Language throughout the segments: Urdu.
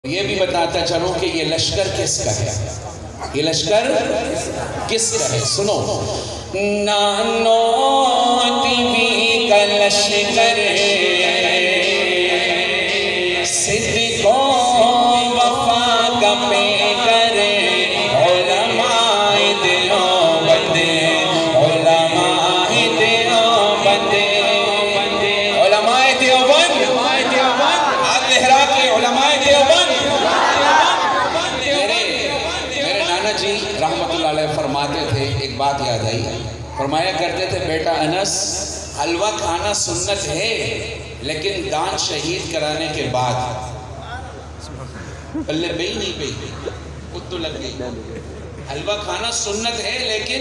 یہ بھی بتاتا چلوں کہ یہ لشکر کس کا ہے، یہ لشکر کس کا ہے؟ سنو، نانو تیوی کا لشکر صدق و وفا کا پیکر علماء دیوبند، علماء دیوبند، علماء دیوبند، آپ لہرا کے علماء دیوبند۔ میرے نانا جی رحمت اللہ علیہ فرماتے تھے، ایک بات یاد آئی، فرمایا کرتے تھے بیٹا انس، حلوہ کھانا سنت ہے لیکن دان شہید کرانے کے بعد پلے بئی نہیں بئی، خود تو لگ گئی۔ حلوہ کھانا سنت ہے لیکن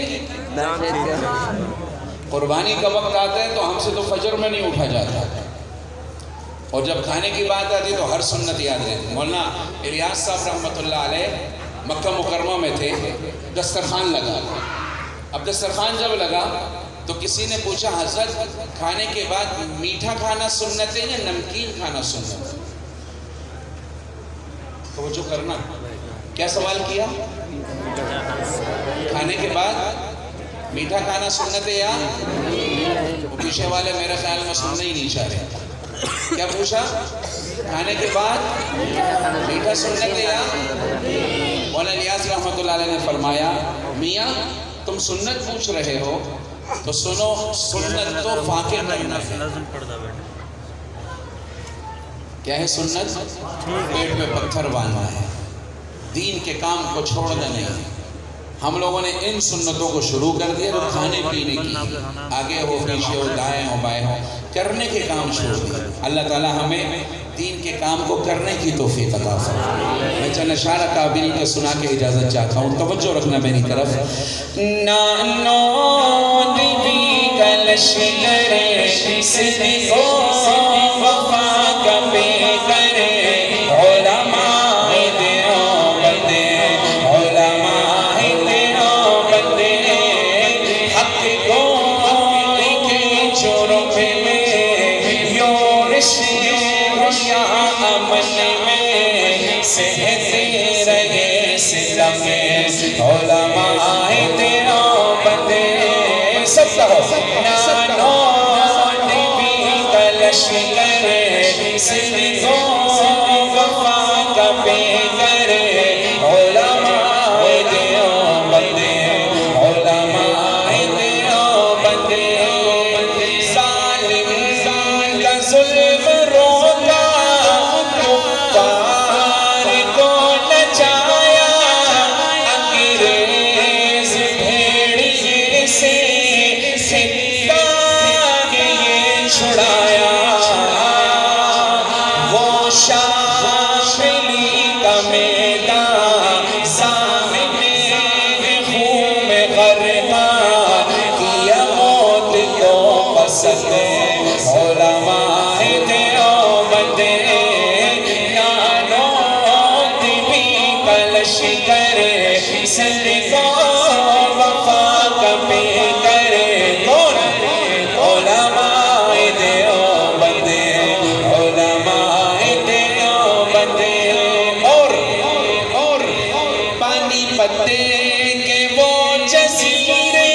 قربانی کا وقت آتا ہے تو ہم سے تو فجر میں نہیں اٹھا جاتا، اور جب کھانے کی بات آتی تو ہر سنت یاد رہتی۔ مولانا الیاس صاحب رحمت اللہ علیہ مکہ مکرمہ میں تھے، دسترخوان لگا، اب دسترخوان جب لگا تو کسی نے پوچھا حضرت کھانے کے بعد میٹھا کھانا سنت ہے یا نمکین کھانا سنت ہے؟ توجہ کرنا، کیا سوال کیا؟ کھانے کے بعد میٹھا کھانا سنت ہے یا؟ پیچھے والے میرے خیال میں سننے ہی نہیں چاہ رہے۔ کیا پوچھا؟ کھانے کے بعد میٹھا سنت ہے یا؟ مولانا الیاس رحمت اللہ علیہ نے فرمایا میاں تم سنت پوچھ رہے ہو تو سنو، سنت تو فاقے کرنا ہے۔ کیا ہے سنت؟ پیٹ میں پتھر باندھنا ہے، دین کے کام کو چھوڑنا نہیں۔ ہم لوگوں نے ان سنتوں کو شروع کر دیا تو کھانے پینے کی، آگے ہو پیچھے ہو دائیں ہو بائیں ہو، کرنے کے کام چھوڑ دیا۔ اللہ تعالیٰ ہمیں دین کے کام کو کرنے کی توفیق عطا فرمائے۔ میں چند اشارہ قابل کے سنا کے اجازت چاہتا ہوں، توجہ رکھنا میری طرف۔ نانو دیوی کا لشکر صدق و وفا کا پیکر علماء دیوبند، علماء دیوبند، حق گوئی کے جرم میں یورش یا امن میں سہتے رہے ستم علماء دیوبند۔ سب کہو، نانو دیوی کا لشکر صدق و وفا کا پیکر علماء دیوبند، علماء دیوبند۔ ظالم کا ظلم روکا، کفار کو نچایا، انگریز بھیڑیے سے سکہ یہ چھڑایا۔ وہ شاملی کا میدان سامنے خون میں غرقان کیا، موت کو پسند علماء دیوبند۔ نانو دیوی کا لشکر صدق و وفا کا پیکر علماء دیوبند، علماء دیوبند۔ اور پانی پتے کے وہ جزیرے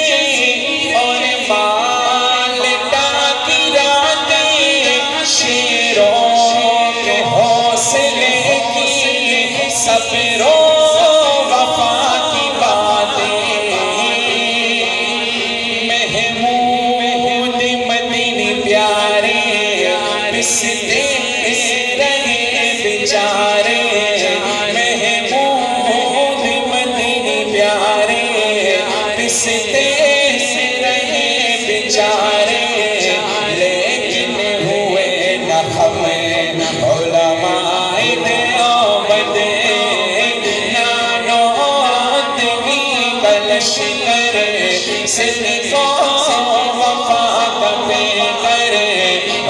اور مالٹا کی راتیں، شیروں کے حوصلے کی صبر و وفا کی باتیں، محمود مدنی پیارے پستے رہے بیچارے، محمود مدنی پیارے پستے رہے بیچارے، لیکن ہوئے نہ ہم علماء دیوبند۔ نانو دیوی کا لشکر صدق و وفا کا پیکر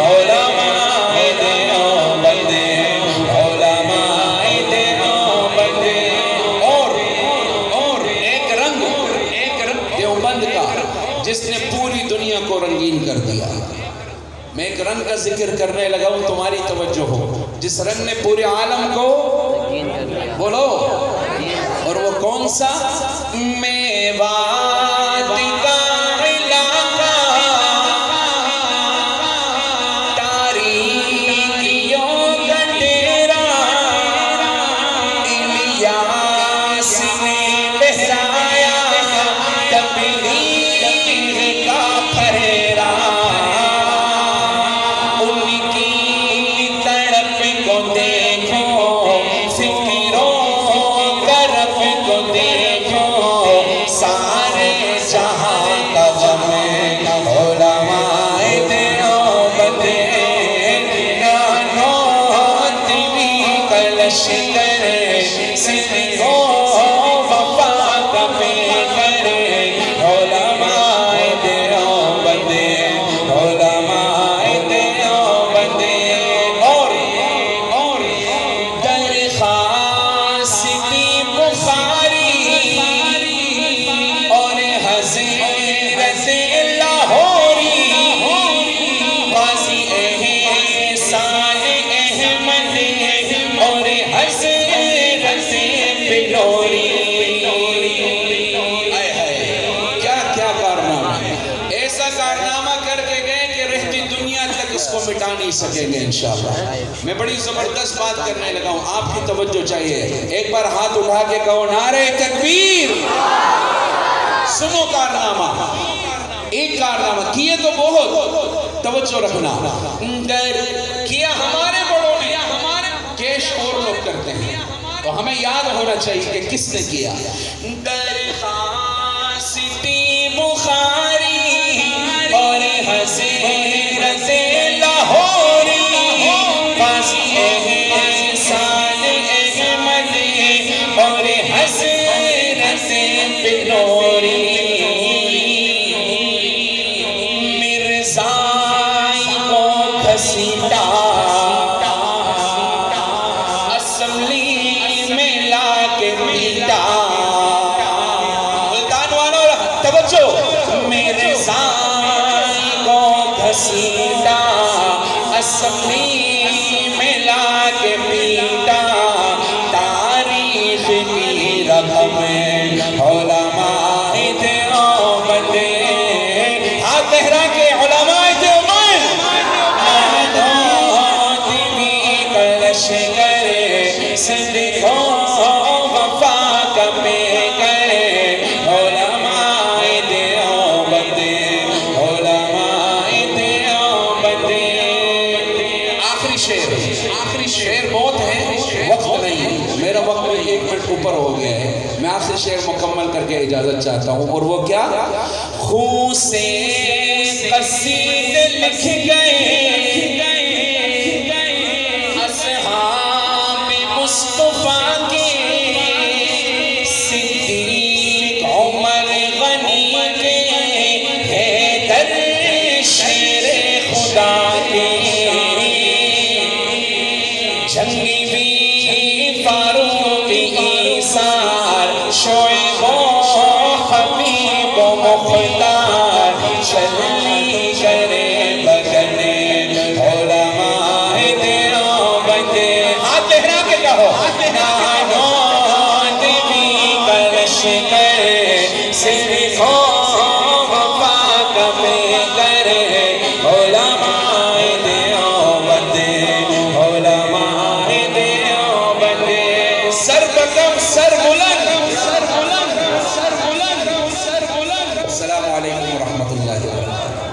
علماء دیوبند، علماء دیوبند۔ اور ایک رنگ دیوبند کا جس نے پوری دنیا کو رنگین کر دیا۔ میں ایک رنگ کا ذکر کرنے لگا ہوں، تمہاری توجہ ہو، جس رنگ نے پورے عالم کو بولو، اور وہ کون سا؟ میوات کا علاقہ، تاریکیوں کا ڈیرا، الیاس نے لہرایا تبلیغ کا پھریرا، ان کی تڑپ کو دیکھو، فکروں کرب کو دیکھو، سارے جہاں کا غم علماء دیوبند، نانوت بھی کلش کرے، صدق و وفا کا پیکر، علماء دیوبند، علماء دیوبند، اور درخواست بخاری اور حضرت لاہوری، قاضی احسان احمد اور حضرت بلوری۔ کیا کیا کارنامہ ہے، ایسا کارنامہ کر کے گئے کہ رہتی دنیا تک اس کو مٹا نہیں سکیں گے انشاءاللہ۔ میں بڑی زبردست بات کرنے لگا ہوں، آپ کی توجہ چاہیے، ایک بار ہاتھ اٹھا کے کہو نعرہ تکبیر۔ سنو کارنامہ، ایک کارنامہ کیے تو بہت، توجہ رکھنا، کیا ہمارے بڑوں نے، کیش اور لوگ کرتے ہیں، تو ہمیں یاد ہونا چاہیے کہ کس نے کیا۔ درخواست بخاری اور حضرت لاہوری، قاضی احسان احمد اور حضرت بلوری، مرزائی کو گھسیٹا، اسمبلی میں لا کے پیٹا، ملتان والوں توجہ، مرزائی کو گھسیٹا، اسمبلی میں لا کے پیٹا، تاریخ کی رقم علماء دیوبند، ہاتھ لہرا کے علماء دیوبند، نانوت بھی کلش کرے، صدق و وفا کا پیکر، علماء دیوبند، علماء دیوبند۔ آخری شعر بہت ہے، وقت نہیں، میرا وقت 1 منٹ اوپر ہو گیا ہے، میں آخری شعر مکمل کر کے اجازت چاہتا ہوں، اور وہ کیا؟ خون سے قصیدے لکھ گئے اصحاب مصطفیٰ کے، صدیق عمر غنی کے، حیدر شیر خدا کے، جنگی بھی فاروق عیسار، شعیب و حبیب و مختار، چلی کرے بدن علماء دیوبند، ہاتھ لہرا کے کہو، نانوت بھی کلش کرے، صدق و وفا کا پیکر، علماء دیوبند، علماء دیوبند، سر بکم سر بلند، السلام علیکم ورحمۃ اللہ وبرکاتہ۔